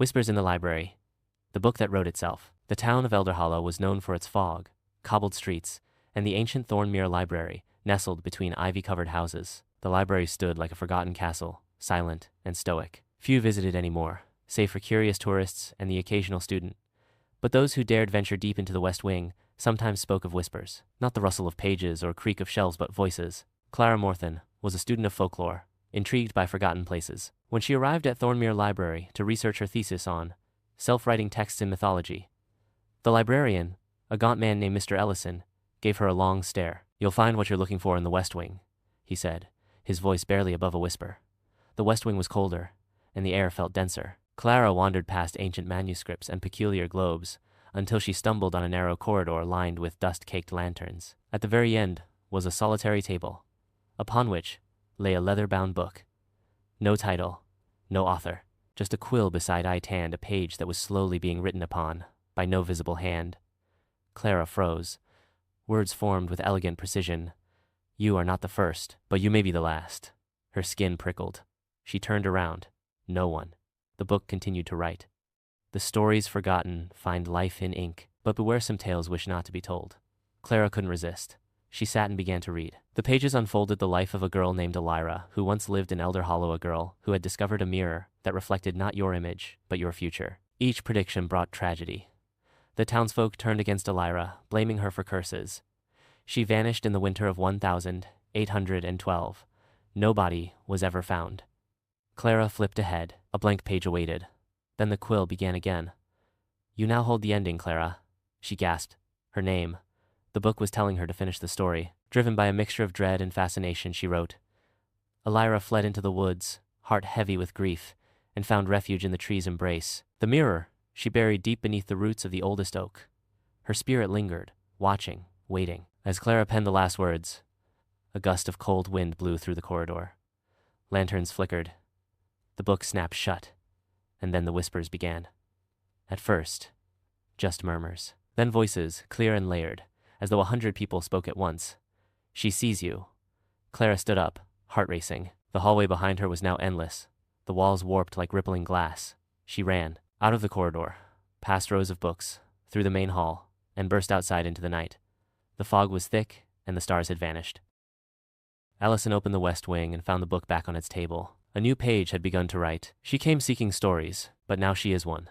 Whispers in the Library. The book that wrote itself. The town of Elderhollow was known for its fog, cobbled streets, and the ancient Thornmere Library, nestled between ivy-covered houses. The library stood like a forgotten castle, silent and stoic. Few visited anymore, save for curious tourists and the occasional student. But those who dared venture deep into the West Wing sometimes spoke of whispers, not the rustle of pages or creak of shelves but voices. Clara Morthen was a student of folklore, intrigued by forgotten places. When she arrived at Thornmere Library to research her thesis on self-writing texts in mythology, the librarian, a gaunt man named Mr. Ellison, gave her a long stare. "You'll find what you're looking for in the West Wing," he said, his voice barely above a whisper. The West Wing was colder, and the air felt denser. Clara wandered past ancient manuscripts and peculiar globes until she stumbled on a narrow corridor lined with dust-caked lanterns. At the very end was a solitary table, upon which lay a leather-bound book. No title, no author, just a quill beside it and a page that was slowly being written upon by no visible hand. Clara froze. Words formed with elegant precision. "You are not the first, but you may be the last." Her skin prickled. She turned around. No one. The book continued to write. "The stories forgotten find life in ink, but beware some tales wish not to be told." Clara couldn't resist. She sat and began to read. The pages unfolded the life of a girl named Elira, who once lived in Elderhollow, a girl who had discovered a mirror that reflected not your image, but your future. Each prediction brought tragedy. The townsfolk turned against Elira, blaming her for curses. She vanished in the winter of 1812. No body was ever found. Clara flipped ahead. A blank page awaited. Then the quill began again. "You now hold the ending, Clara," she gasped. Her name. The book was telling her to finish the story. Driven by a mixture of dread and fascination, she wrote, "Elira fled into the woods, heart heavy with grief, and found refuge in the tree's embrace. The mirror she buried deep beneath the roots of the oldest oak. Her spirit lingered, watching, waiting." As Clara penned the last words, a gust of cold wind blew through the corridor. Lanterns flickered. The book snapped shut, and then the whispers began. At first, just murmurs. Then voices, clear and layered, as though 100 people spoke at once. "She sees you." Clara stood up, heart racing. The hallway behind her was now endless, the walls warped like rippling glass. She ran, out of the corridor, past rows of books, through the main hall, and burst outside into the night. The fog was thick, and the stars had vanished. Ellison opened the West Wing and found the book back on its table. A new page had begun to write. She came seeking stories, but now she is one.